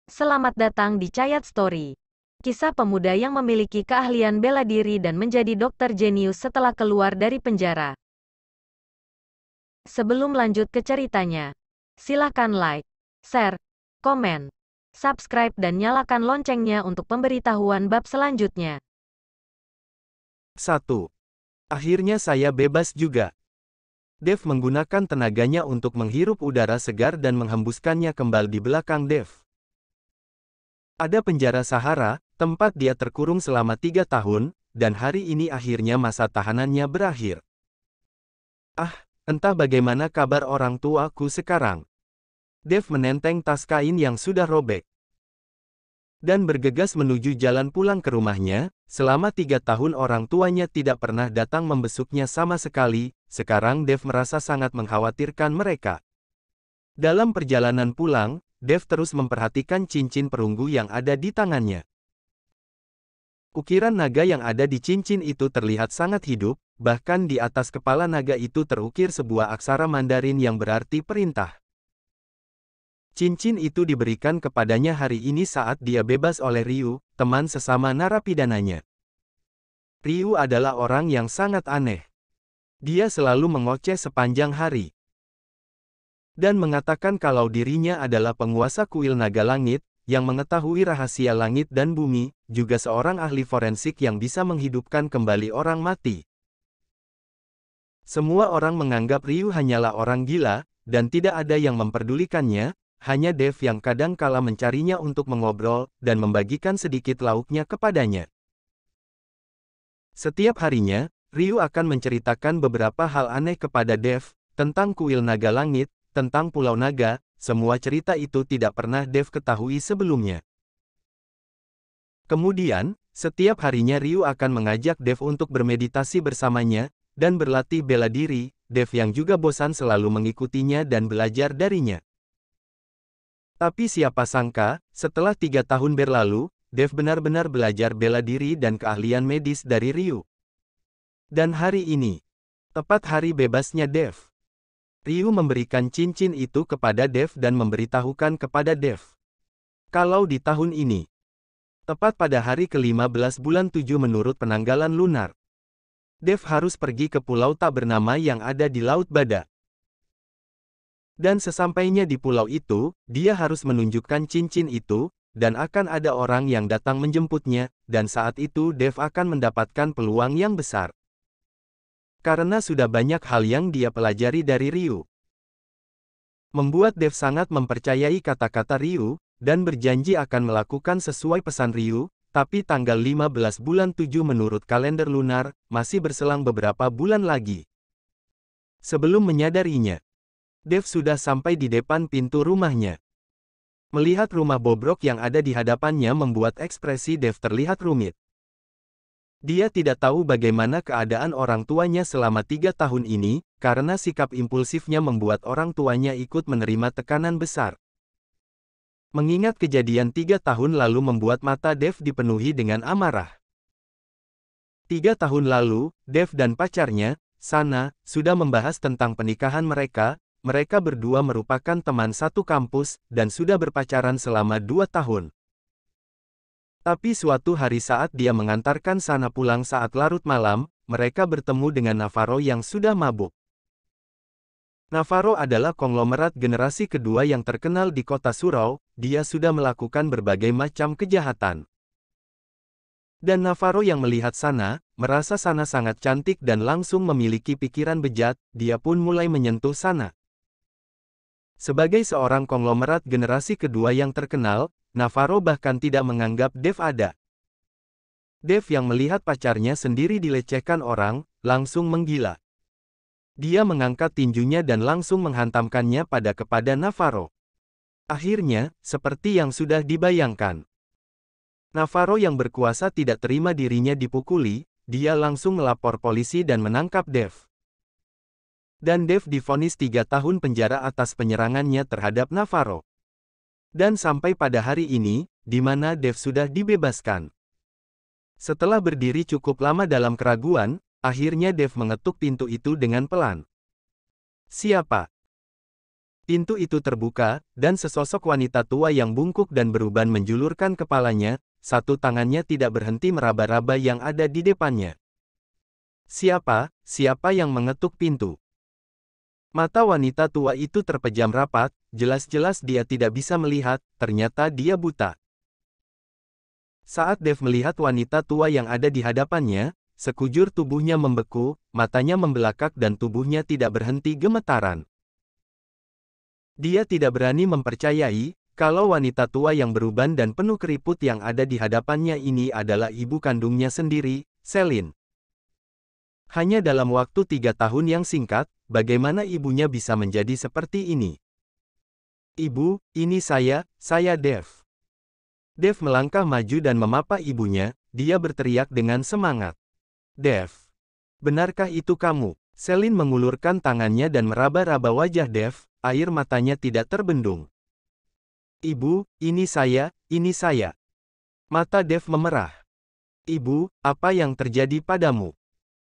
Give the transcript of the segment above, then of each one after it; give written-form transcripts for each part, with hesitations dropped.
Selamat datang di Chayat Story. Kisah pemuda yang memiliki keahlian bela diri dan menjadi dokter jenius setelah keluar dari penjara. Sebelum lanjut ke ceritanya, silakan like, share, komen, subscribe dan nyalakan loncengnya untuk pemberitahuan bab selanjutnya. 1. Akhirnya saya bebas juga. Dev menggunakan tenaganya untuk menghirup udara segar dan menghembuskannya kembali di belakang Dev. Ada penjara Sahara, tempat dia terkurung selama 3 tahun, dan hari ini akhirnya masa tahanannya berakhir. Entah bagaimana kabar orang tuaku sekarang. Dev menenteng tas kain yang sudah robek dan bergegas menuju jalan pulang ke rumahnya. Selama 3 tahun orang tuanya tidak pernah datang membesuknya sama sekali. Sekarang Dev merasa sangat mengkhawatirkan mereka. Dalam perjalanan pulang, Dev terus memperhatikan cincin perunggu yang ada di tangannya. Ukiran naga yang ada di cincin itu terlihat sangat hidup, bahkan di atas kepala naga itu terukir sebuah aksara Mandarin yang berarti perintah. Cincin itu diberikan kepadanya hari ini saat dia bebas oleh Ryu, teman sesama narapidananya. Ryu adalah orang yang sangat aneh. Dia selalu mengoceh sepanjang hari dan mengatakan kalau dirinya adalah penguasa kuil naga langit, yang mengetahui rahasia langit dan bumi, juga seorang ahli forensik yang bisa menghidupkan kembali orang mati. Semua orang menganggap Ryu hanyalah orang gila, dan tidak ada yang memperdulikannya. Hanya Dev yang kadang kala mencarinya untuk mengobrol, dan membagikan sedikit lauknya kepadanya. Setiap harinya, Ryu akan menceritakan beberapa hal aneh kepada Dev, tentang kuil naga langit, tentang pulau naga. Semua cerita itu tidak pernah Dev ketahui sebelumnya. Kemudian, setiap harinya Ryu akan mengajak Dev untuk bermeditasi bersamanya, dan berlatih bela diri. Dev yang juga bosan selalu mengikutinya dan belajar darinya. Tapi siapa sangka, setelah 3 tahun berlalu, Dev benar-benar belajar bela diri dan keahlian medis dari Ryu. Dan hari ini, tepat hari bebasnya Dev, Ryu memberikan cincin itu kepada Dev dan memberitahukan kepada Dev kalau di tahun ini, tepat pada hari ke-15 bulan 7 menurut penanggalan lunar, Dev harus pergi ke pulau tak bernama yang ada di Laut Bada. Dan sesampainya di pulau itu, dia harus menunjukkan cincin itu, dan akan ada orang yang datang menjemputnya, dan saat itu Dev akan mendapatkan peluang yang besar. Karena sudah banyak hal yang dia pelajari dari Ryu. Membuat Dev sangat mempercayai kata-kata Ryu, dan berjanji akan melakukan sesuai pesan Ryu, tapi tanggal 15 bulan 7 menurut kalender lunar, masih berselang beberapa bulan lagi. Sebelum menyadarinya, Dev sudah sampai di depan pintu rumahnya. Melihat rumah bobrok yang ada di hadapannya membuat ekspresi Dev terlihat rumit. Dia tidak tahu bagaimana keadaan orang tuanya selama 3 tahun ini, karena sikap impulsifnya membuat orang tuanya ikut menerima tekanan besar. Mengingat kejadian 3 tahun lalu membuat mata Dev dipenuhi dengan amarah. 3 tahun lalu, Dev dan pacarnya, Sana, sudah membahas tentang pernikahan mereka. Mereka berdua merupakan teman satu kampus, dan sudah berpacaran selama 2 tahun. Tapi suatu hari saat dia mengantarkan Sana pulang saat larut malam, mereka bertemu dengan Navarro yang sudah mabuk. Navarro adalah konglomerat generasi kedua yang terkenal di kota Surau. Dia sudah melakukan berbagai macam kejahatan. Dan Navarro yang melihat Sana, merasa Sana sangat cantik dan langsung memiliki pikiran bejat. Dia pun mulai menyentuh Sana. Sebagai seorang konglomerat generasi kedua yang terkenal, Navarro bahkan tidak menganggap Dev ada. Dev yang melihat pacarnya sendiri dilecehkan orang, langsung menggila. Dia mengangkat tinjunya dan langsung menghantamkannya kepada Navarro. Akhirnya, seperti yang sudah dibayangkan, Navarro yang berkuasa tidak terima dirinya dipukuli. Dia langsung melapor polisi dan menangkap Dev. Dan Dev divonis 3 tahun penjara atas penyerangannya terhadap Navarro. Dan sampai pada hari ini, di mana Dev sudah dibebaskan. Setelah berdiri cukup lama dalam keraguan, akhirnya Dev mengetuk pintu itu dengan pelan. "Siapa?" Pintu itu terbuka, dan sesosok wanita tua yang bungkuk dan beruban menjulurkan kepalanya, satu tangannya tidak berhenti meraba-raba yang ada di depannya. Siapa yang mengetuk pintu? Mata wanita tua itu terpejam rapat, jelas-jelas dia tidak bisa melihat, ternyata dia buta. Saat Dev melihat wanita tua yang ada di hadapannya, sekujur tubuhnya membeku, matanya membelakang dan tubuhnya tidak berhenti gemetaran. Dia tidak berani mempercayai, kalau wanita tua yang beruban dan penuh keriput yang ada di hadapannya ini adalah ibu kandungnya sendiri, Celine. Hanya dalam waktu 3 tahun yang singkat, bagaimana ibunya bisa menjadi seperti ini? Ibu, ini saya Dev. Dev melangkah maju dan memapa ibunya, dia berteriak dengan semangat. Dev, benarkah itu kamu? Celine mengulurkan tangannya dan meraba-raba wajah Dev, air matanya tidak terbendung. Ibu, ini saya. Mata Dev memerah. Ibu, apa yang terjadi padamu?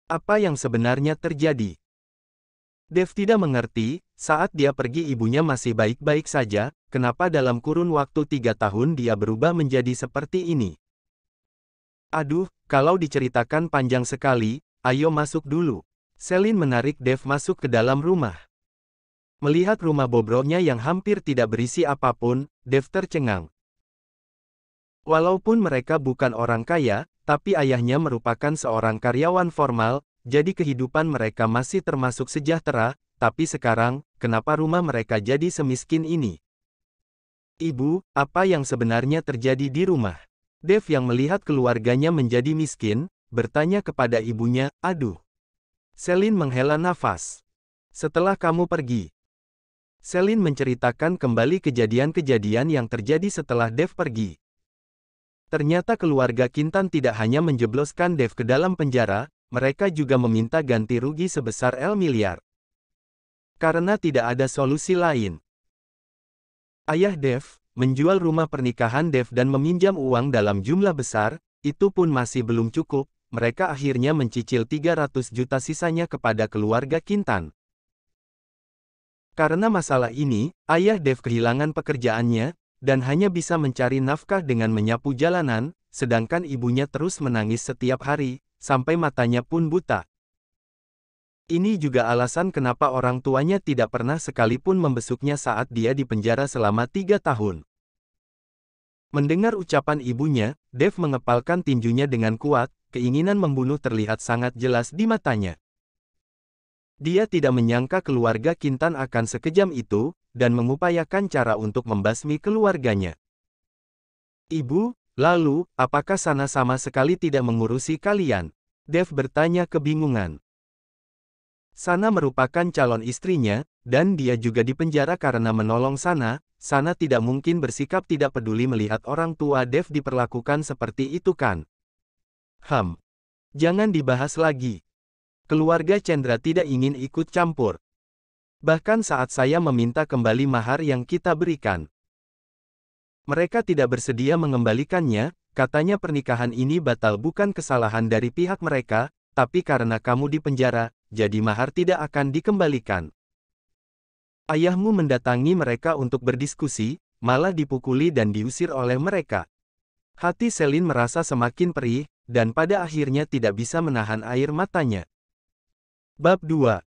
Apa yang sebenarnya terjadi? Dev tidak mengerti, saat dia pergi ibunya masih baik-baik saja, kenapa dalam kurun waktu 3 tahun dia berubah menjadi seperti ini? Aduh, kalau diceritakan panjang sekali, ayo masuk dulu. Celine menarik Dev masuk ke dalam rumah. Melihat rumah bobroknya yang hampir tidak berisi apapun, Dev tercengang. Walaupun mereka bukan orang kaya, tapi ayahnya merupakan seorang karyawan formal, jadi kehidupan mereka masih termasuk sejahtera, tapi sekarang, kenapa rumah mereka jadi semiskin ini? Ibu, apa yang sebenarnya terjadi di rumah? Dev yang melihat keluarganya menjadi miskin, bertanya kepada ibunya, aduh. Celine menghela nafas. Setelah kamu pergi. Celine menceritakan kembali kejadian-kejadian yang terjadi setelah Dev pergi. Ternyata keluarga Kintan tidak hanya menjebloskan Dev ke dalam penjara, mereka juga meminta ganti rugi sebesar L miliar. Karena tidak ada solusi lain. Ayah Dev menjual rumah pernikahan Dev dan meminjam uang dalam jumlah besar, itu pun masih belum cukup. Mereka akhirnya mencicil 300 juta sisanya kepada keluarga Kintan. Karena masalah ini, ayah Dev kehilangan pekerjaannya, dan hanya bisa mencari nafkah dengan menyapu jalanan, sedangkan ibunya terus menangis setiap hari, sampai matanya pun buta. Ini juga alasan kenapa orang tuanya tidak pernah sekalipun membesuknya saat dia di penjara selama 3 tahun. Mendengar ucapan ibunya, Dev mengepalkan tinjunya dengan kuat, keinginan membunuh terlihat sangat jelas di matanya. Dia tidak menyangka keluarga Kintan akan sekejam itu, dan mengupayakan cara untuk membasmi keluarganya. Ibu, lalu, apakah Sana sama sekali tidak mengurusi kalian? Dev bertanya kebingungan. Sana merupakan calon istrinya, dan dia juga dipenjara karena menolong Sana. Sana tidak mungkin bersikap tidak peduli melihat orang tua Dev diperlakukan seperti itu kan? Jangan dibahas lagi. Keluarga Chandra tidak ingin ikut campur. Bahkan saat saya meminta kembali mahar yang kita berikan. Mereka tidak bersedia mengembalikannya, katanya pernikahan ini batal bukan kesalahan dari pihak mereka, tapi karena kamu di penjara, jadi mahar tidak akan dikembalikan. Ayahmu mendatangi mereka untuk berdiskusi, malah dipukuli dan diusir oleh mereka. Hati Celine merasa semakin perih, dan pada akhirnya tidak bisa menahan air matanya. Bab 2.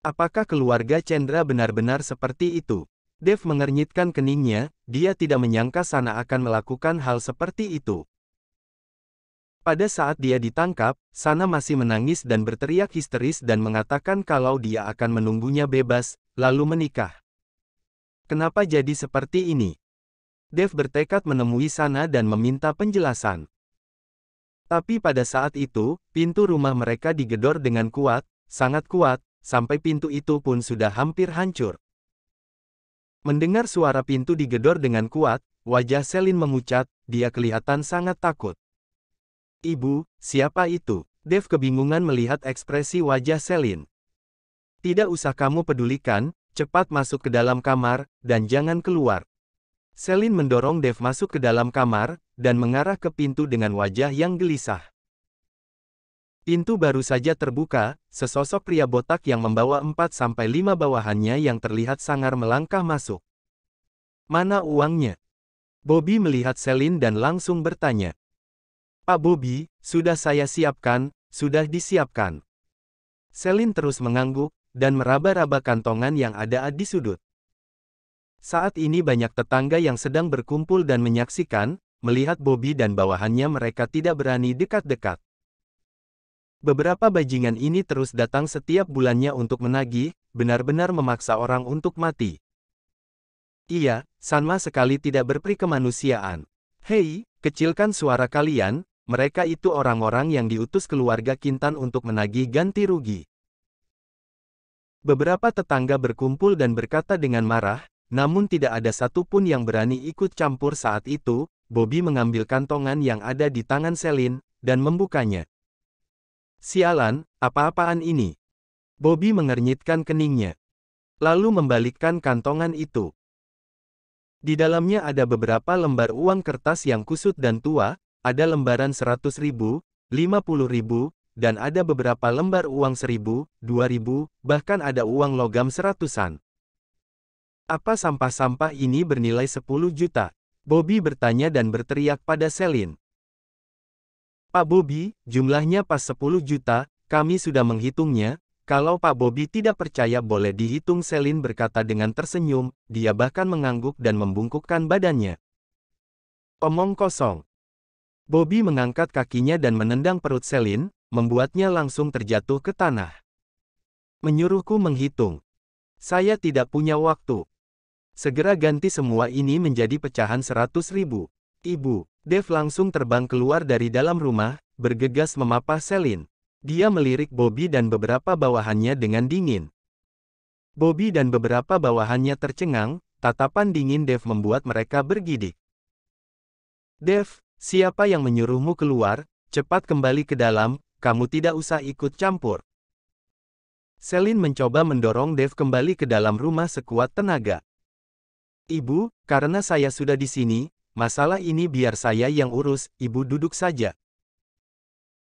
Apakah keluarga Chandra benar-benar seperti itu? Dev mengernyitkan keningnya, dia tidak menyangka Sana akan melakukan hal seperti itu. Pada saat dia ditangkap, Sana masih menangis dan berteriak histeris dan mengatakan kalau dia akan menunggunya bebas, lalu menikah. Kenapa jadi seperti ini? Dev bertekad menemui Sana dan meminta penjelasan. Tapi pada saat itu, pintu rumah mereka digedor dengan kuat, sangat kuat, sampai pintu itu pun sudah hampir hancur. Mendengar suara pintu digedor dengan kuat, wajah Celine memucat, dia kelihatan sangat takut. Ibu, siapa itu? Dev kebingungan melihat ekspresi wajah Celine. Tidak usah kamu pedulikan, cepat masuk ke dalam kamar, dan jangan keluar. Celine mendorong Dev masuk ke dalam kamar, dan mengarah ke pintu dengan wajah yang gelisah. Pintu baru saja terbuka, sesosok pria botak yang membawa 4-5 bawahannya yang terlihat sangar melangkah masuk. Mana uangnya? Bobby melihat Celine dan langsung bertanya. Pak Bobby, sudah saya siapkan, sudah disiapkan. Celine terus mengangguk, dan meraba-raba kantongan yang ada di sudut. Saat ini banyak tetangga yang sedang berkumpul dan menyaksikan, melihat Bobby dan bawahannya mereka tidak berani dekat-dekat. Beberapa bajingan ini terus datang setiap bulannya untuk menagih, benar-benar memaksa orang untuk mati. Iya, sama sekali tidak berperi kemanusiaan. Hei, kecilkan suara kalian, mereka itu orang-orang yang diutus keluarga Kintan untuk menagih ganti rugi. Beberapa tetangga berkumpul dan berkata dengan marah, namun tidak ada satupun yang berani ikut campur saat itu. Bobby mengambil kantongan yang ada di tangan Celine, dan membukanya. Sialan, apa-apaan ini? Bobby mengernyitkan keningnya. Lalu membalikkan kantongan itu. Di dalamnya ada beberapa lembar uang kertas yang kusut dan tua, ada lembaran 100.000, 50.000, dan ada beberapa lembar uang 1.000, 2.000, bahkan ada uang logam seratusan. Apa sampah-sampah ini bernilai 10 juta? Bobby bertanya dan berteriak pada Celine. Pak Bobby, jumlahnya pas 10 juta, kami sudah menghitungnya. Kalau Pak Bobby tidak percaya boleh dihitung, Celine berkata dengan tersenyum, dia bahkan mengangguk dan membungkukkan badannya. Omong kosong. Bobby mengangkat kakinya dan menendang perut Celine, membuatnya langsung terjatuh ke tanah. Menyuruhku menghitung. Saya tidak punya waktu. Segera ganti semua ini menjadi pecahan 100.000. Ibu, Dave langsung terbang keluar dari dalam rumah, bergegas memapah Celine. Dia melirik Bobby dan beberapa bawahannya dengan dingin. Bobby dan beberapa bawahannya tercengang, tatapan dingin Dave membuat mereka bergidik. Dave, siapa yang menyuruhmu keluar? Cepat kembali ke dalam, kamu tidak usah ikut campur. Celine mencoba mendorong Dave kembali ke dalam rumah sekuat tenaga. Ibu, karena saya sudah di sini, masalah ini biar saya yang urus, ibu duduk saja.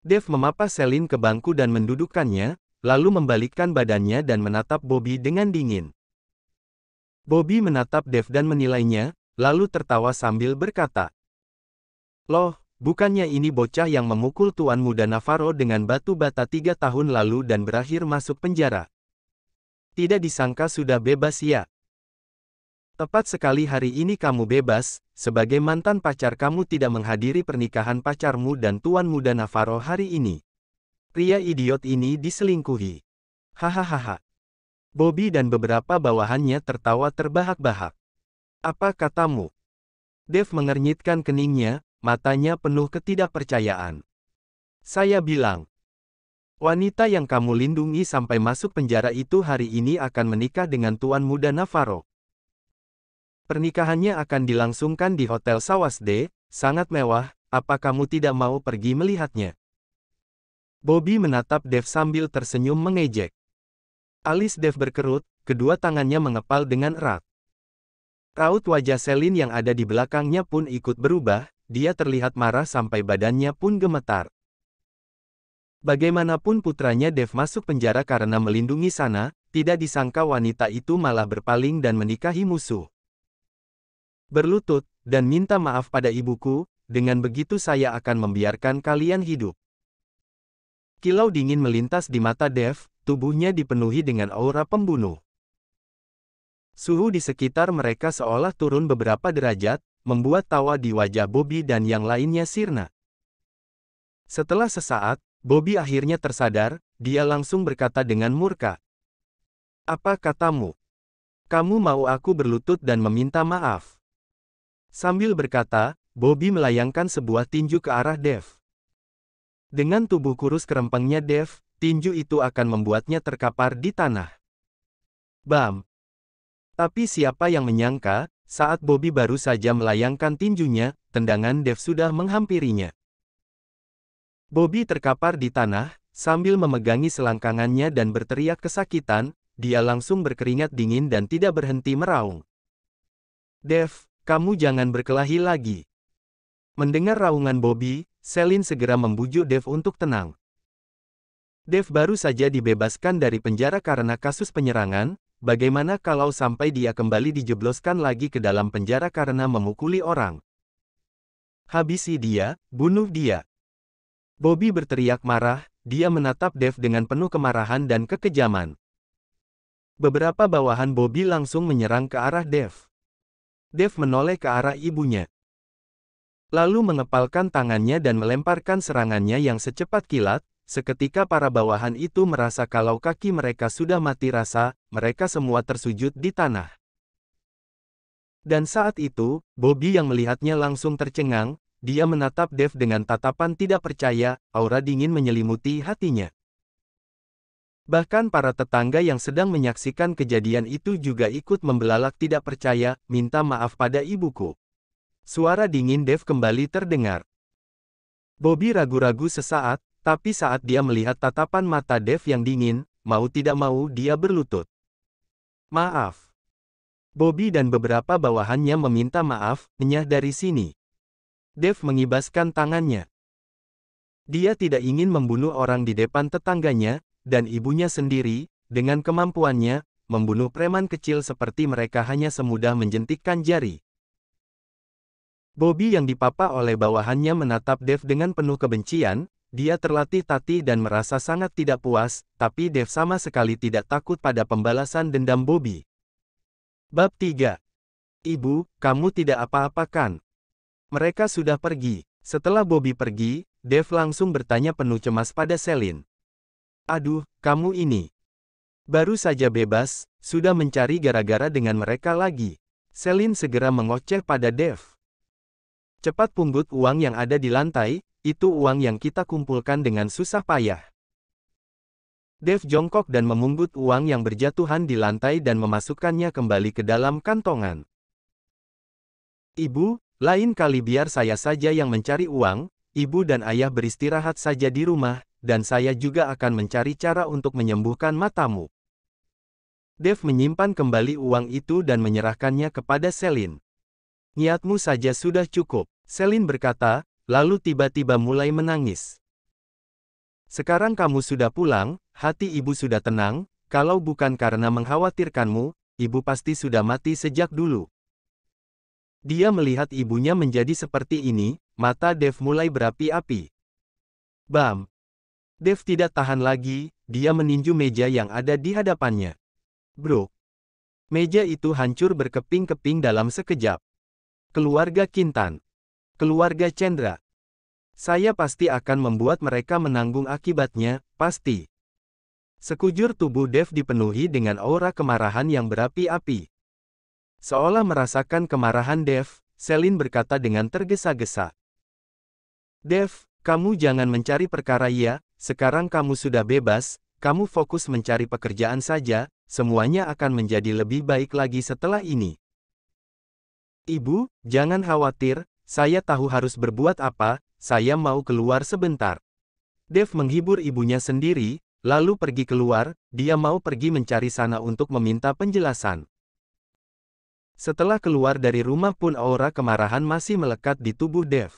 Dave memapah Celine ke bangku dan mendudukkannya, lalu membalikkan badannya dan menatap Bobby dengan dingin. Bobby menatap Dave dan menilainya, lalu tertawa sambil berkata, Loh, bukannya ini bocah yang memukul Tuan Muda Navarro dengan batu bata 3 tahun lalu dan berakhir masuk penjara? Tidak disangka sudah bebas ya? Tepat sekali hari ini kamu bebas, sebagai mantan pacar kamu tidak menghadiri pernikahan pacarmu dan Tuan Muda Navarro hari ini. Pria idiot ini diselingkuhi. Hahaha. Bobby dan beberapa bawahannya tertawa terbahak-bahak. Apa katamu? Dave mengernyitkan keningnya, matanya penuh ketidakpercayaan. Saya bilang, wanita yang kamu lindungi sampai masuk penjara itu hari ini akan menikah dengan Tuan Muda Navarro. Pernikahannya akan dilangsungkan di Hotel Sawasde, sangat mewah, apa kamu tidak mau pergi melihatnya? Bobby menatap Dave sambil tersenyum mengejek. Alis Dave berkerut, kedua tangannya mengepal dengan erat. Raut wajah Celine yang ada di belakangnya pun ikut berubah, dia terlihat marah sampai badannya pun gemetar. Bagaimanapun putranya Dave masuk penjara karena melindungi Sana, tidak disangka wanita itu malah berpaling dan menikahi musuh. Berlutut, dan minta maaf pada ibuku, dengan begitu saya akan membiarkan kalian hidup. Kilau dingin melintas di mata Dave, tubuhnya dipenuhi dengan aura pembunuh. Suhu di sekitar mereka seolah turun beberapa derajat, membuat tawa di wajah Bobby dan yang lainnya sirna. Setelah sesaat, Bobby akhirnya tersadar, dia langsung berkata dengan murka. Apa katamu? Kamu mau aku berlutut dan meminta maaf? Sambil berkata, Bobby melayangkan sebuah tinju ke arah Dave. Dengan tubuh kurus kerempengnya Dave, tinju itu akan membuatnya terkapar di tanah. Bam! Tapi siapa yang menyangka, saat Bobby baru saja melayangkan tinjunya, tendangan Dave sudah menghampirinya. Bobby terkapar di tanah, sambil memegangi selangkangannya dan berteriak kesakitan, dia langsung berkeringat dingin dan tidak berhenti meraung. Dave, kamu jangan berkelahi lagi. Mendengar raungan Bobby, Celine segera membujuk Dave untuk tenang. Dev baru saja dibebaskan dari penjara karena kasus penyerangan, bagaimana kalau sampai dia kembali dijebloskan lagi ke dalam penjara karena memukuli orang? Habisi dia, bunuh dia. Bobby berteriak marah, dia menatap Dev dengan penuh kemarahan dan kekejaman. Beberapa bawahan Bobby langsung menyerang ke arah Dev. Dev menoleh ke arah ibunya. Lalu mengepalkan tangannya dan melemparkan serangannya yang secepat kilat. Seketika para bawahan itu merasa kalau kaki mereka sudah mati rasa, mereka semua tersujud di tanah. Dan saat itu, Bobby yang melihatnya langsung tercengang, dia menatap Dev dengan tatapan tidak percaya, aura dingin menyelimuti hatinya. Bahkan para tetangga yang sedang menyaksikan kejadian itu juga ikut membelalak tidak percaya, minta maaf pada ibuku. Suara dingin Dev kembali terdengar. Bobby ragu-ragu sesaat, tapi saat dia melihat tatapan mata Dev yang dingin, mau tidak mau dia berlutut. Maaf. Bobby dan beberapa bawahannya meminta maaf, "Nyah dari sini." Dev mengibaskan tangannya. Dia tidak ingin membunuh orang di depan tetangganya, dan ibunya sendiri, dengan kemampuannya, membunuh preman kecil seperti mereka hanya semudah menjentikkan jari. Bobby yang dipapa oleh bawahannya menatap Dev dengan penuh kebencian. Dia terlatih tatih dan merasa sangat tidak puas, tapi Dev sama sekali tidak takut pada pembalasan dendam Bobby. Bab 3. Ibu, kamu tidak apa-apa kan? Mereka sudah pergi. Setelah Bobby pergi, Dev langsung bertanya penuh cemas pada Selin. Aduh, kamu ini. Baru saja bebas, sudah mencari gara-gara dengan mereka lagi. Selin segera mengoceh pada Dev. Cepat pungut uang yang ada di lantai, itu uang yang kita kumpulkan dengan susah payah. Dev jongkok dan memungut uang yang berjatuhan di lantai dan memasukkannya kembali ke dalam kantongan. Ibu, lain kali biar saya saja yang mencari uang, ibu dan ayah beristirahat saja di rumah, dan saya juga akan mencari cara untuk menyembuhkan matamu. Dev menyimpan kembali uang itu dan menyerahkannya kepada Selin. Niatmu saja sudah cukup, Selin berkata, lalu tiba-tiba mulai menangis. Sekarang kamu sudah pulang, hati ibu sudah tenang, kalau bukan karena mengkhawatirkanmu, ibu pasti sudah mati sejak dulu. Dia melihat ibunya menjadi seperti ini, mata Dev mulai berapi-api. Bam! Dev tidak tahan lagi, dia meninju meja yang ada di hadapannya. Bro! Meja itu hancur berkeping-keping dalam sekejap. Keluarga Kintan. Keluarga Chandra. Saya pasti akan membuat mereka menanggung akibatnya, pasti. Sekujur tubuh Dev dipenuhi dengan aura kemarahan yang berapi-api. Seolah merasakan kemarahan Dev, Selin berkata dengan tergesa-gesa. Dev, kamu jangan mencari perkara ya, sekarang kamu sudah bebas, kamu fokus mencari pekerjaan saja, semuanya akan menjadi lebih baik lagi setelah ini. Ibu, jangan khawatir, saya tahu harus berbuat apa, saya mau keluar sebentar. Dev menghibur ibunya sendiri, lalu pergi keluar, dia mau pergi mencari sana untuk meminta penjelasan. Setelah keluar dari rumah pun aura kemarahan masih melekat di tubuh Dev.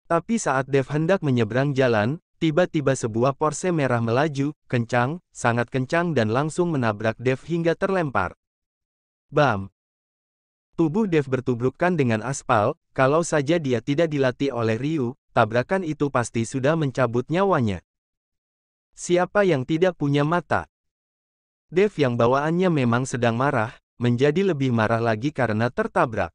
Tapi saat Dev hendak menyeberang jalan, tiba-tiba sebuah Porsche merah melaju, kencang, sangat kencang dan langsung menabrak Dev hingga terlempar. Bam! Tubuh Dev bertubrukan dengan aspal, kalau saja dia tidak dilatih oleh Ryu, tabrakan itu pasti sudah mencabut nyawanya. Siapa yang tidak punya mata? Dev yang bawaannya memang sedang marah, menjadi lebih marah lagi karena tertabrak.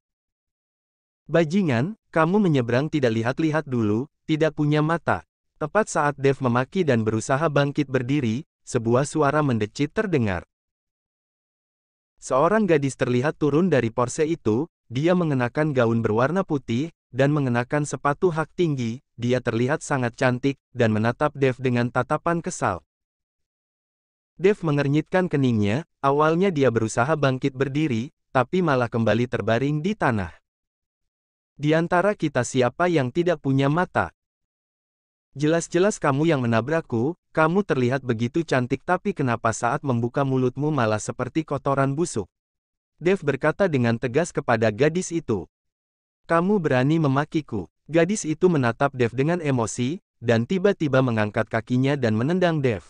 Bajingan, kamu menyeberang tidak lihat-lihat dulu, tidak punya mata. Tepat saat Dev memaki dan berusaha bangkit berdiri, sebuah suara mendecit terdengar. Seorang gadis terlihat turun dari Porsche itu, dia mengenakan gaun berwarna putih, dan mengenakan sepatu hak tinggi, dia terlihat sangat cantik, dan menatap Dev dengan tatapan kesal. Dev mengernyitkan keningnya, awalnya dia berusaha bangkit berdiri, tapi malah kembali terbaring di tanah. Di antara kita siapa yang tidak punya mata? Jelas-jelas kamu yang menabrakku, kamu terlihat begitu cantik tapi kenapa saat membuka mulutmu malah seperti kotoran busuk? Dev berkata dengan tegas kepada gadis itu. Kamu berani memakiku. Gadis itu menatap Dev dengan emosi, dan tiba-tiba mengangkat kakinya dan menendang Dev.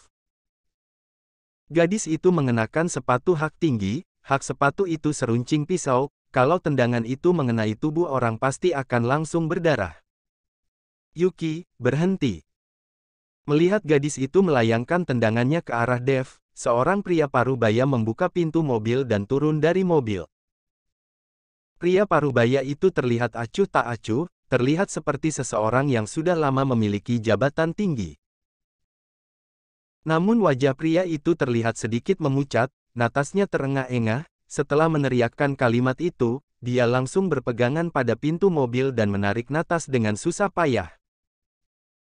Gadis itu mengenakan sepatu hak tinggi, hak sepatu itu seruncing pisau, kalau tendangan itu mengenai tubuh orang pasti akan langsung berdarah. Yuki, berhenti. Melihat gadis itu melayangkan tendangannya ke arah Dev, seorang pria parubaya membuka pintu mobil dan turun dari mobil. Pria parubaya itu terlihat acuh tak acuh, terlihat seperti seseorang yang sudah lama memiliki jabatan tinggi. Namun wajah pria itu terlihat sedikit memucat, natasnya terengah-engah, setelah meneriakkan kalimat itu, dia langsung berpegangan pada pintu mobil dan menarik natas dengan susah payah.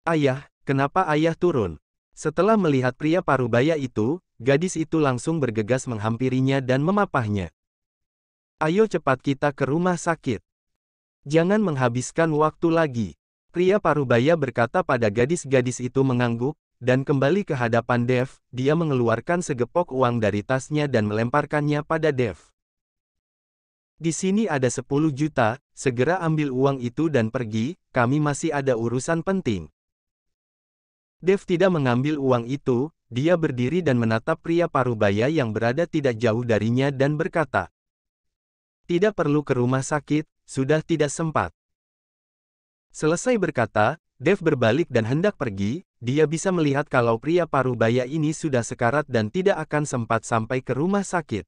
Ayah, kenapa ayah turun? Setelah melihat pria parubaya itu, gadis itu langsung bergegas menghampirinya dan memapahnya. Ayo cepat kita ke rumah sakit. Jangan menghabiskan waktu lagi. Pria parubaya berkata pada gadis-gadis itu mengangguk, dan kembali ke hadapan Dev, dia mengeluarkan segepok uang dari tasnya dan melemparkannya pada Dev. Di sini ada 10 juta, segera ambil uang itu dan pergi, kami masih ada urusan penting. Dev tidak mengambil uang itu, dia berdiri dan menatap pria parubaya yang berada tidak jauh darinya dan berkata, "Tidak perlu ke rumah sakit, sudah tidak sempat." Selesai berkata, Dev berbalik dan hendak pergi, dia bisa melihat kalau pria parubaya ini sudah sekarat dan tidak akan sempat sampai ke rumah sakit.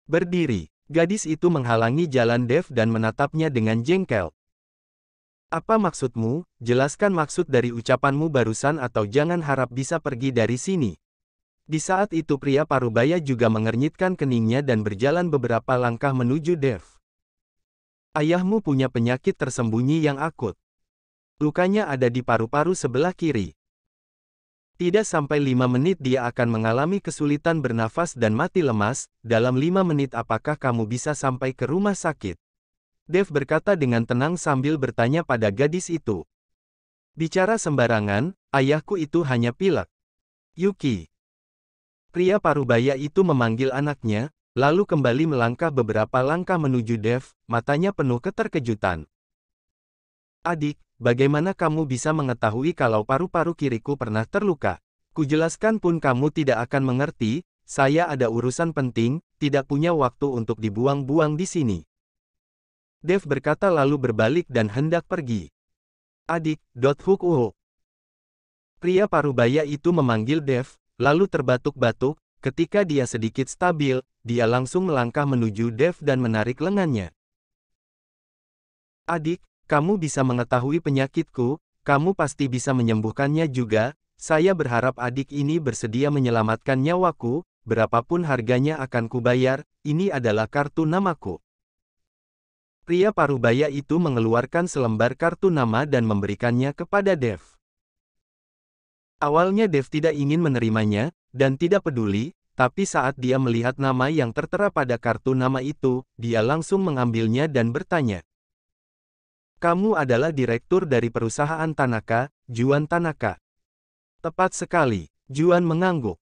Berdiri, gadis itu menghalangi jalan Dev dan menatapnya dengan jengkel. Apa maksudmu? Jelaskan maksud dari ucapanmu barusan atau jangan harap bisa pergi dari sini. Di saat itu pria parubaya juga mengernyitkan keningnya dan berjalan beberapa langkah menuju Dev. Ayahmu punya penyakit tersembunyi yang akut. Lukanya ada di paru-paru sebelah kiri. Tidak sampai 5 menit dia akan mengalami kesulitan bernafas dan mati lemas, dalam 5 menit apakah kamu bisa sampai ke rumah sakit? Dev berkata dengan tenang sambil bertanya pada gadis itu. Bicara sembarangan, ayahku itu hanya pilek. Yuki. Pria parubaya itu memanggil anaknya, lalu kembali melangkah beberapa langkah menuju Dev, matanya penuh keterkejutan. Adik, bagaimana kamu bisa mengetahui kalau paru-paru kiriku pernah terluka? Kujelaskan pun kamu tidak akan mengerti, saya ada urusan penting, tidak punya waktu untuk dibuang-buang di sini. Dev berkata lalu berbalik dan hendak pergi. Adik, Huk. Pria parubaya itu memanggil Dev, lalu terbatuk-batuk, ketika dia sedikit stabil, dia langsung melangkah menuju Dev dan menarik lengannya. Adik, kamu bisa mengetahui penyakitku, kamu pasti bisa menyembuhkannya juga, saya berharap adik ini bersedia menyelamatkan nyawaku, berapapun harganya akan kubayar, ini adalah kartu namaku. Pria parubaya itu mengeluarkan selembar kartu nama dan memberikannya kepada Dev. Awalnya Dev tidak ingin menerimanya, dan tidak peduli, tapi saat dia melihat nama yang tertera pada kartu nama itu, dia langsung mengambilnya dan bertanya. Kamu adalah direktur dari perusahaan Tanaka, Juan Tanaka. Tepat sekali, Juan mengangguk.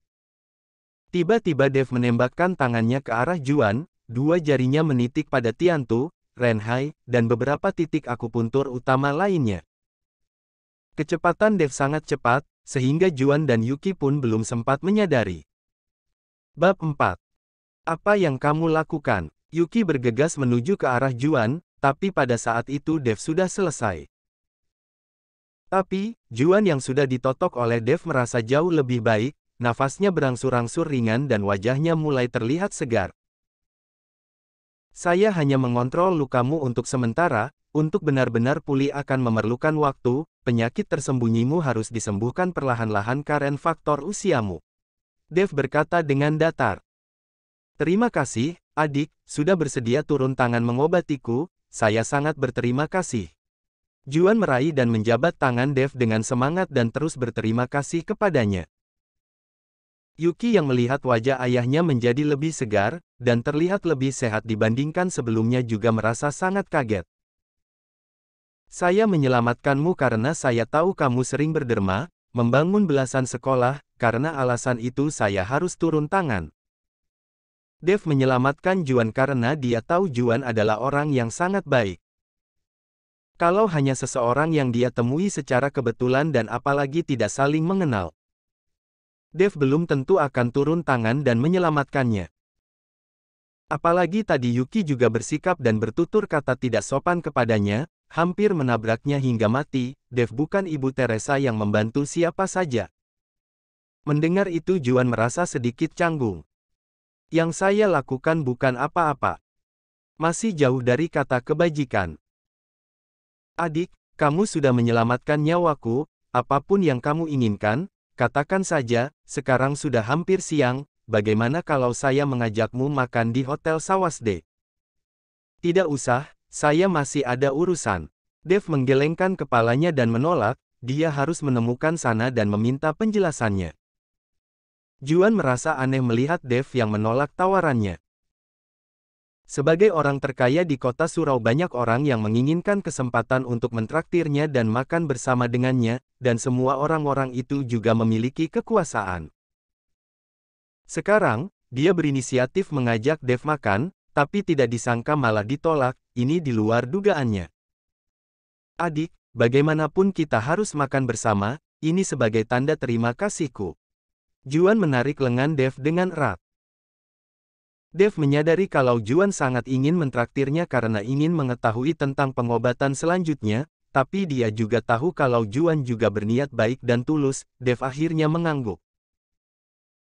Tiba-tiba Dev menembakkan tangannya ke arah Juan, dua jarinya menitik pada Tiantu, Renhai, dan beberapa titik akupuntur utama lainnya. Kecepatan Dev sangat cepat, sehingga Juan dan Yuki pun belum sempat menyadari. Bab 4. Apa yang kamu lakukan? Yuki bergegas menuju ke arah Juan, tapi pada saat itu Dev sudah selesai. Tapi, Juan yang sudah ditotok oleh Dev merasa jauh lebih baik, nafasnya berangsur-angsur ringan dan wajahnya mulai terlihat segar. Saya hanya mengontrol lukamu untuk sementara, untuk benar-benar pulih akan memerlukan waktu, penyakit tersembunyimu harus disembuhkan perlahan-lahan karena faktor usiamu. Dev berkata dengan datar. Terima kasih, adik, sudah bersedia turun tangan mengobatiku, saya sangat berterima kasih. Juan meraih dan menjabat tangan Dev dengan semangat dan terus berterima kasih kepadanya. Yuki yang melihat wajah ayahnya menjadi lebih segar, dan terlihat lebih sehat dibandingkan sebelumnya juga merasa sangat kaget. Saya menyelamatkanmu karena saya tahu kamu sering berderma, membangun belasan sekolah, karena alasan itu saya harus turun tangan. Dev menyelamatkan Juan karena dia tahu Juan adalah orang yang sangat baik. Kalau hanya seseorang yang dia temui secara kebetulan dan apalagi tidak saling mengenal, Dev belum tentu akan turun tangan dan menyelamatkannya. Apalagi tadi Yuki juga bersikap dan bertutur kata tidak sopan kepadanya, hampir menabraknya hingga mati. Dev bukan Ibu Teresa yang membantu siapa saja. Mendengar itu Juan merasa sedikit canggung. Yang saya lakukan bukan apa-apa. Masih jauh dari kata kebajikan. Adik, kamu sudah menyelamatkan nyawaku, apapun yang kamu inginkan, katakan saja. Sekarang sudah hampir siang, bagaimana kalau saya mengajakmu makan di Hotel Sawasde? Tidak usah, saya masih ada urusan. Dev menggelengkan kepalanya dan menolak, dia harus menemukan Sana dan meminta penjelasannya. Juan merasa aneh melihat Dev yang menolak tawarannya. Sebagai orang terkaya di kota surau, banyak orang yang menginginkan kesempatan untuk mentraktirnya dan makan bersama dengannya, dan semua orang-orang itu juga memiliki kekuasaan. Sekarang, dia berinisiatif mengajak Dev makan, tapi tidak disangka malah ditolak. Ini di luar dugaannya. Adik, bagaimanapun kita harus makan bersama, ini sebagai tanda terima kasihku. Juan menarik lengan Dev dengan erat. Dev menyadari kalau Juan sangat ingin mentraktirnya karena ingin mengetahui tentang pengobatan selanjutnya, tapi dia juga tahu kalau Juan juga berniat baik dan tulus. Dev akhirnya mengangguk.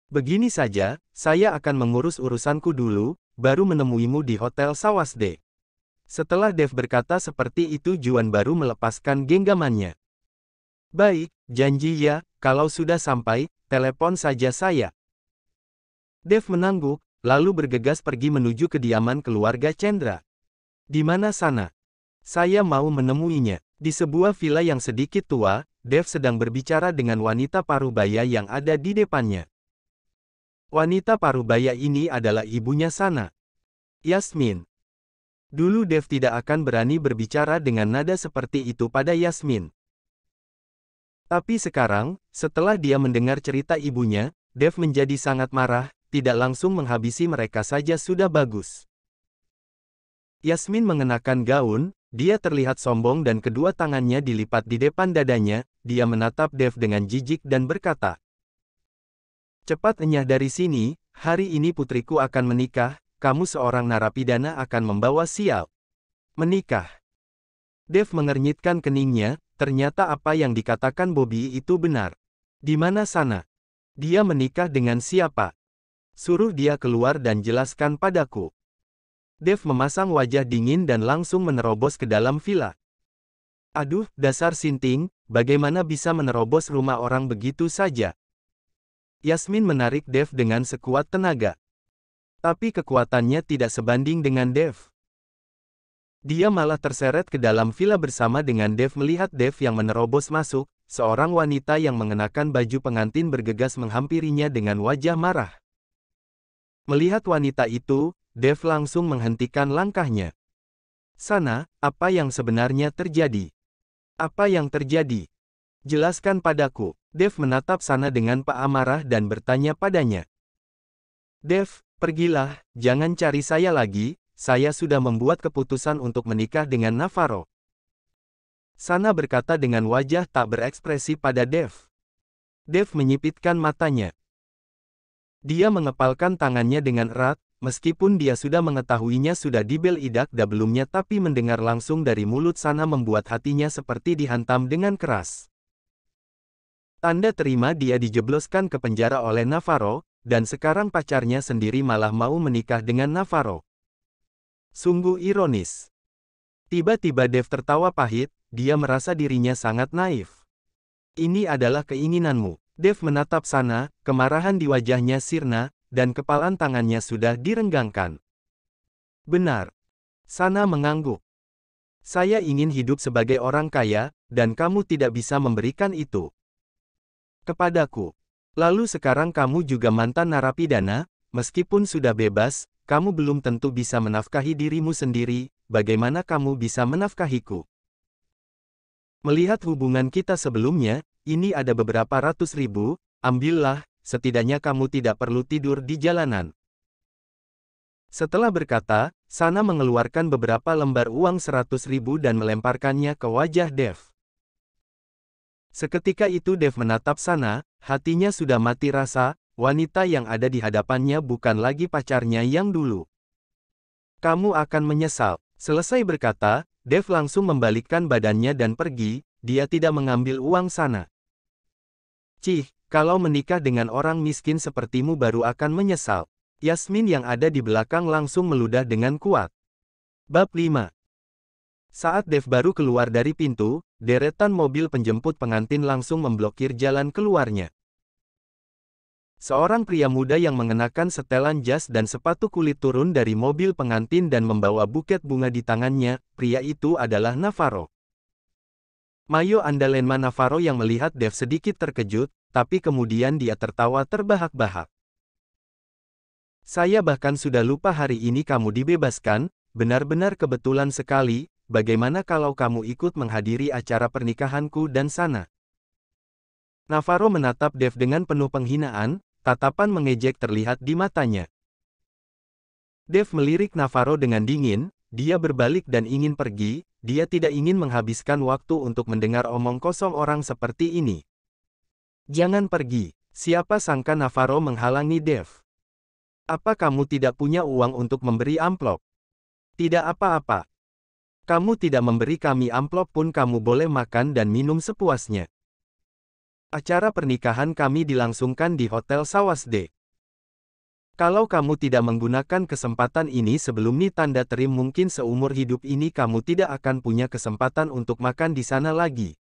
Begini saja, saya akan mengurus urusanku dulu, baru menemuimu di Hotel Sawasde. Setelah Dev berkata seperti itu, Juan baru melepaskan genggamannya. Baik, janji ya, kalau sudah sampai, telepon saja saya. Dev mengangguk, lalu bergegas pergi menuju kediaman keluarga Chandra. Di mana Sana? Saya mau menemuinya. Di sebuah villa yang sedikit tua, Dev sedang berbicara dengan wanita parubaya yang ada di depannya. Wanita parubaya ini adalah ibunya Sana, Yasmin. Dulu Dev tidak akan berani berbicara dengan nada seperti itu pada Yasmin. Tapi sekarang, setelah dia mendengar cerita ibunya, Dev menjadi sangat marah. Tidak langsung menghabisi mereka saja sudah bagus. Yasmin mengenakan gaun, dia terlihat sombong dan kedua tangannya dilipat di depan dadanya. Dia menatap Dev dengan jijik dan berkata, "Cepat enyah dari sini, hari ini putriku akan menikah, kamu seorang narapidana akan membawa sial." Menikah. Dev mengernyitkan keningnya, ternyata apa yang dikatakan Bobby itu benar. Di mana Sana? Dia menikah dengan siapa? Suruh dia keluar dan jelaskan padaku. Dev memasang wajah dingin dan langsung menerobos ke dalam villa. Aduh, dasar sinting, bagaimana bisa menerobos rumah orang begitu saja? Yasmin menarik Dev dengan sekuat tenaga. Tapi kekuatannya tidak sebanding dengan Dev. Dia malah terseret ke dalam villa bersama dengan Dev. Melihat Dev yang menerobos masuk, seorang wanita yang mengenakan baju pengantin bergegas menghampirinya dengan wajah marah. Melihat wanita itu, Dev langsung menghentikan langkahnya. Sana, apa yang sebenarnya terjadi? Apa yang terjadi? Jelaskan padaku. Dev menatap Sana dengan amarah dan bertanya padanya. Dev, pergilah, jangan cari saya lagi, saya sudah membuat keputusan untuk menikah dengan Navarro. Sana berkata dengan wajah tak berekspresi pada Dev. Dev menyipitkan matanya. Dia mengepalkan tangannya dengan erat, meskipun dia sudah mengetahuinya sudah dibel idak sebelumnya, tapi mendengar langsung dari mulut Sana membuat hatinya seperti dihantam dengan keras. Tanda terima dia dijebloskan ke penjara oleh Navarro, dan sekarang pacarnya sendiri malah mau menikah dengan Navarro. Sungguh ironis. Tiba-tiba Dev tertawa pahit, dia merasa dirinya sangat naif. Ini adalah keinginanmu. Dev menatap Sana, kemarahan di wajahnya sirna, dan kepalan tangannya sudah direnggangkan. Benar. Sana mengangguk. Saya ingin hidup sebagai orang kaya, dan kamu tidak bisa memberikan itu kepadaku. Lalu sekarang kamu juga mantan narapidana, meskipun sudah bebas, kamu belum tentu bisa menafkahi dirimu sendiri, bagaimana kamu bisa menafkahiku? Melihat hubungan kita sebelumnya, ini ada beberapa ratus ribu, ambillah, setidaknya kamu tidak perlu tidur di jalanan. Setelah berkata, Sana mengeluarkan beberapa lembar uang 100.000 dan melemparkannya ke wajah Dev. Seketika itu Dev menatap Sana, hatinya sudah mati rasa, wanita yang ada di hadapannya bukan lagi pacarnya yang dulu. Kamu akan menyesal. Selesai berkata, Dev langsung membalikkan badannya dan pergi, dia tidak mengambil uang Sana. Cih, kalau menikah dengan orang miskin sepertimu baru akan menyesal. Yasmin yang ada di belakang langsung meludah dengan kuat. Bab 5. Saat Dev baru keluar dari pintu, deretan mobil penjemput pengantin langsung memblokir jalan keluarnya. Seorang pria muda yang mengenakan setelan jas dan sepatu kulit turun dari mobil pengantin dan membawa buket bunga di tangannya. Pria itu adalah Navarro. Mayo Andalenma Navarro yang melihat Dev sedikit terkejut, tapi kemudian dia tertawa terbahak-bahak. Saya bahkan sudah lupa hari ini kamu dibebaskan, benar-benar kebetulan sekali, bagaimana kalau kamu ikut menghadiri acara pernikahanku dan Sana? Navarro menatap Dev dengan penuh penghinaan, tatapan mengejek terlihat di matanya. Dev melirik Navarro dengan dingin, dia berbalik dan ingin pergi, dia tidak ingin menghabiskan waktu untuk mendengar omong kosong orang seperti ini. Jangan pergi, siapa sangka Navarro menghalangi Dev. Apa kamu tidak punya uang untuk memberi amplop? Tidak apa-apa. Kamu tidak memberi kami amplop pun kamu boleh makan dan minum sepuasnya. Acara pernikahan kami dilangsungkan di Hotel Sawasde. Kalau kamu tidak menggunakan kesempatan ini sebelum ni tanda terim mungkin seumur hidup ini kamu tidak akan punya kesempatan untuk makan di sana lagi.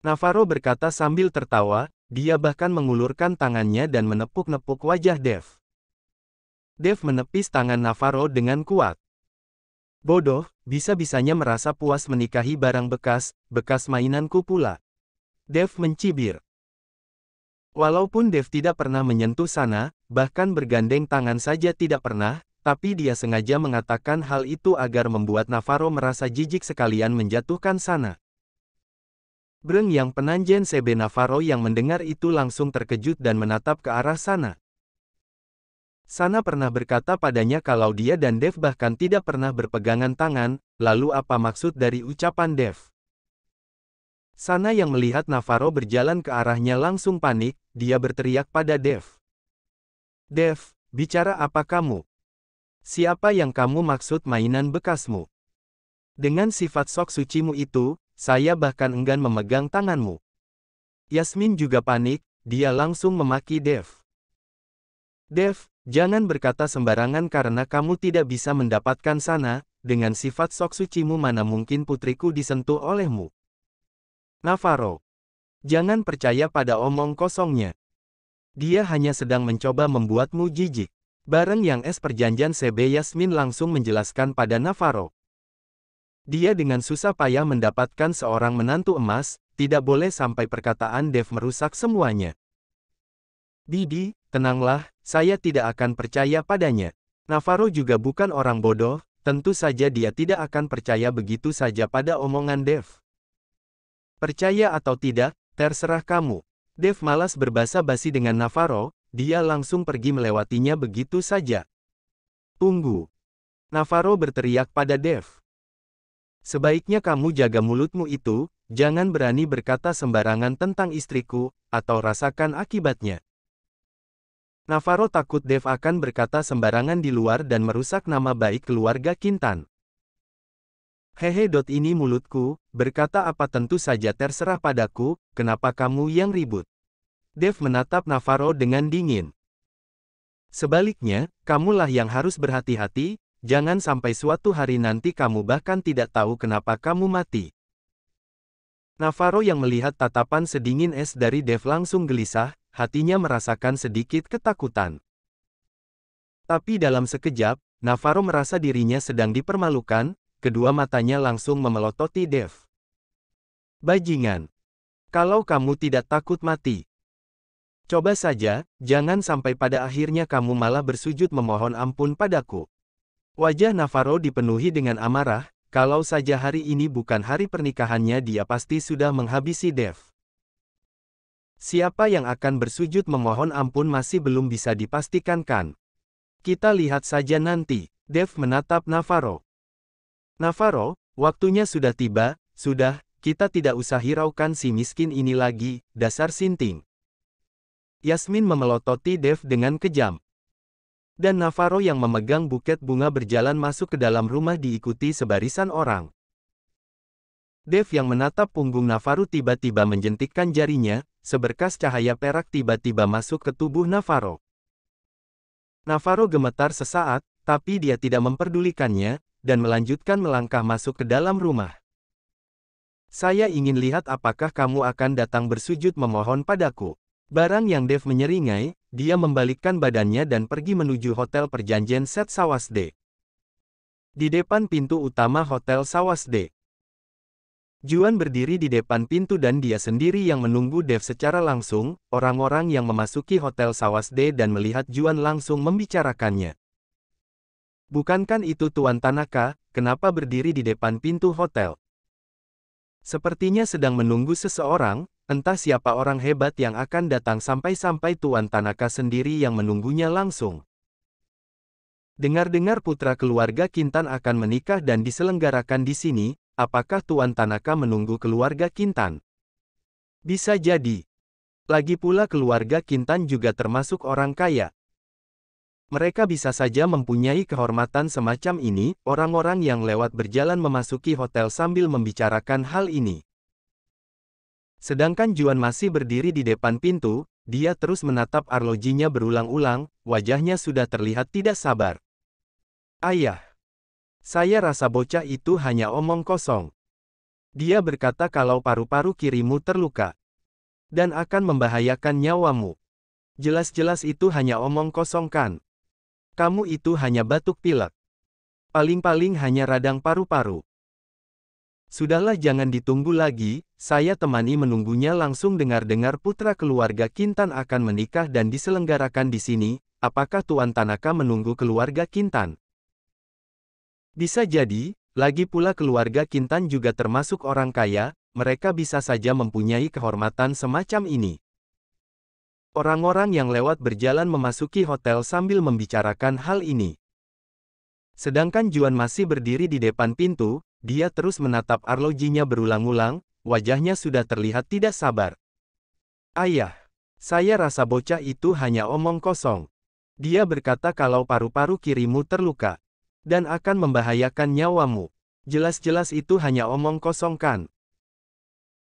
Navarro berkata sambil tertawa, dia bahkan mengulurkan tangannya dan menepuk-nepuk wajah Dev. Dev menepis tangan Navarro dengan kuat. Bodoh, bisa-bisanya merasa puas menikahi barang bekas mainanku pula. Dev mencibir. Walaupun Dev tidak pernah menyentuh Sana, bahkan bergandeng tangan saja tidak pernah, tapi dia sengaja mengatakan hal itu agar membuat Navarro merasa jijik sekalian menjatuhkan Sana. Breng yang penanjen CB Navarro yang mendengar itu langsung terkejut dan menatap ke arah Sana. Sana pernah berkata padanya kalau dia dan Dev bahkan tidak pernah berpegangan tangan, lalu apa maksud dari ucapan Dev? Sana yang melihat Navarro berjalan ke arahnya langsung panik, dia berteriak pada Dev. Dev, bicara apa kamu? Siapa yang kamu maksud mainan bekasmu? Dengan sifat sok sucimu itu, saya bahkan enggan memegang tanganmu. Yasmin juga panik, dia langsung memaki Dev. Dev, jangan berkata sembarangan karena kamu tidak bisa mendapatkan Sana, dengan sifat sok sucimu mana mungkin putriku disentuh olehmu. Navarro, jangan percaya pada omong kosongnya. Dia hanya sedang mencoba membuatmu jijik. Bareng yang perjanjian CB Yasmin langsung menjelaskan pada Navarro. Dia dengan susah payah mendapatkan seorang menantu emas, tidak boleh sampai perkataan Dev merusak semuanya. Bibi, tenanglah, saya tidak akan percaya padanya. Navarro juga bukan orang bodoh, tentu saja dia tidak akan percaya begitu saja pada omongan Dev. Percaya atau tidak, terserah kamu. Dev malas berbasa-basi dengan Navarro, dia langsung pergi melewatinya begitu saja. Tunggu. Navarro berteriak pada Dev. Sebaiknya kamu jaga mulutmu itu, jangan berani berkata sembarangan tentang istriku, atau rasakan akibatnya. Navarro takut Dev akan berkata sembarangan di luar dan merusak nama baik keluarga Kintan. Hehe. Ini mulutku, berkata apa tentu saja terserah padaku, kenapa kamu yang ribut? Dev menatap Navarro dengan dingin. Sebaliknya, kamulah yang harus berhati-hati, jangan sampai suatu hari nanti kamu bahkan tidak tahu kenapa kamu mati. Navarro yang melihat tatapan sedingin es dari Dev langsung gelisah, hatinya merasakan sedikit ketakutan. Tapi dalam sekejap, Navarro merasa dirinya sedang dipermalukan, kedua matanya langsung memelototi Dev. Bajingan! Kalau kamu tidak takut mati. Coba saja, jangan sampai pada akhirnya kamu malah bersujud memohon ampun padaku. Wajah Navarro dipenuhi dengan amarah, kalau saja hari ini bukan hari pernikahannya dia pasti sudah menghabisi Dev. Siapa yang akan bersujud memohon ampun masih belum bisa dipastikan kan? Kita lihat saja nanti. Dev menatap Navarro. Navarro, waktunya sudah tiba, sudah, kita tidak usah hiraukan si miskin ini lagi, dasar sinting. Yasmin memelototi Dev dengan kejam. Dan Navarro yang memegang buket bunga berjalan masuk ke dalam rumah diikuti sebarisan orang. Dev yang menatap punggung Navarro tiba-tiba menjentikkan jarinya, seberkas cahaya perak tiba-tiba masuk ke tubuh Navarro. Navarro gemetar sesaat, tapi dia tidak memperdulikannya, dan melanjutkan melangkah masuk ke dalam rumah. Saya ingin lihat apakah kamu akan datang bersujud memohon padaku. Barang yang Dev menyeringai, dia membalikkan badannya dan pergi menuju Hotel Perjanjian Set Sawasde. Di depan pintu utama Hotel Sawasde. Juan berdiri di depan pintu dan dia sendiri yang menunggu Dev secara langsung, orang-orang yang memasuki Hotel Sawasde dan melihat Juan langsung membicarakannya. Bukankah itu Tuan Tanaka, kenapa berdiri di depan pintu hotel? Sepertinya sedang menunggu seseorang, entah siapa orang hebat yang akan datang sampai-sampai Tuan Tanaka sendiri yang menunggunya langsung. Dengar-dengar putra keluarga Kintan akan menikah dan diselenggarakan di sini, apakah Tuan Tanaka menunggu keluarga Kintan? Bisa jadi. Lagi pula keluarga Kintan juga termasuk orang kaya. Mereka bisa saja mempunyai kehormatan semacam ini, orang-orang yang lewat berjalan memasuki hotel sambil membicarakan hal ini. Sedangkan Juan masih berdiri di depan pintu, dia terus menatap arlojinya berulang-ulang, wajahnya sudah terlihat tidak sabar. Ayah. Saya rasa bocah itu hanya omong kosong. Dia berkata kalau paru-paru kirimu terluka. Dan akan membahayakan nyawamu. Jelas-jelas itu hanya omong kosong kan? Kamu itu hanya batuk pilek. Paling-paling hanya radang paru-paru. Sudahlah jangan ditunggu lagi, saya temani menunggunya langsung dengar-dengar putra keluarga Kintan akan menikah dan diselenggarakan di sini, apakah Tuan Tanaka menunggu keluarga Kintan? Bisa jadi, lagi pula keluarga Kintan juga termasuk orang kaya, mereka bisa saja mempunyai kehormatan semacam ini. Orang-orang yang lewat berjalan memasuki hotel sambil membicarakan hal ini. Sedangkan Juan masih berdiri di depan pintu, dia terus menatap arlojinya berulang-ulang, wajahnya sudah terlihat tidak sabar. Ayah, saya rasa bocah itu hanya omong kosong. Dia berkata kalau paru-paru kirimu terluka. Dan akan membahayakan nyawamu. Jelas-jelas itu hanya omong kosong kan?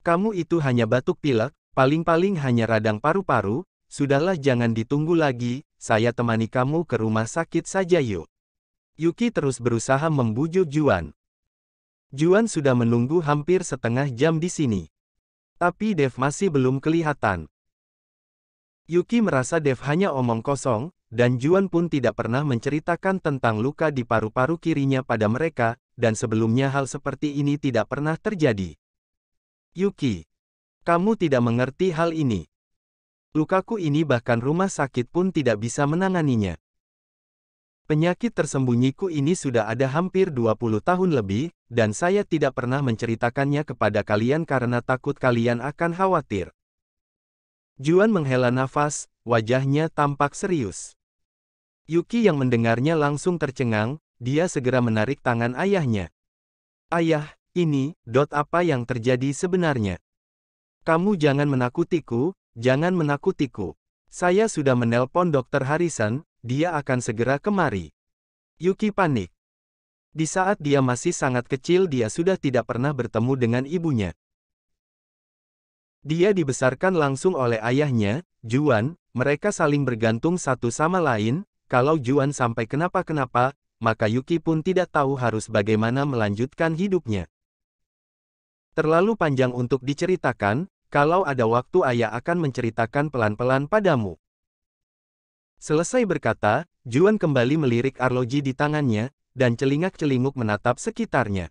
Kamu itu hanya batuk pilek, paling-paling hanya radang paru-paru. Sudahlah jangan ditunggu lagi, saya temani kamu ke rumah sakit saja yuk. Yuki terus berusaha membujuk Juan. Juan sudah menunggu hampir setengah jam di sini. Tapi Dev masih belum kelihatan. Yuki merasa Dev hanya omong kosong, dan Juan pun tidak pernah menceritakan tentang luka di paru-paru kirinya pada mereka, dan sebelumnya hal seperti ini tidak pernah terjadi. Yuki, kamu tidak mengerti hal ini. Lukaku ini bahkan rumah sakit pun tidak bisa menanganinya. Penyakit tersembunyiku ini sudah ada hampir 20 tahun lebih, dan saya tidak pernah menceritakannya kepada kalian karena takut kalian akan khawatir. Juan menghela nafas, wajahnya tampak serius. Yuki yang mendengarnya langsung tercengang, dia segera menarik tangan ayahnya. Ayah, ini, apa yang terjadi sebenarnya? Kamu jangan menakutiku. Jangan menakutiku. Saya sudah menelpon Dr. Harrison, dia akan segera kemari. Yuki panik. Di saat dia masih sangat kecil dia sudah tidak pernah bertemu dengan ibunya. Dia dibesarkan langsung oleh ayahnya, Juan, mereka saling bergantung satu sama lain, kalau Juan sampai kenapa-kenapa, maka Yuki pun tidak tahu harus bagaimana melanjutkan hidupnya. Terlalu panjang untuk diceritakan. Kalau ada waktu ayah akan menceritakan pelan-pelan padamu. Selesai berkata, Juan kembali melirik arloji di tangannya, dan celingak-celinguk menatap sekitarnya.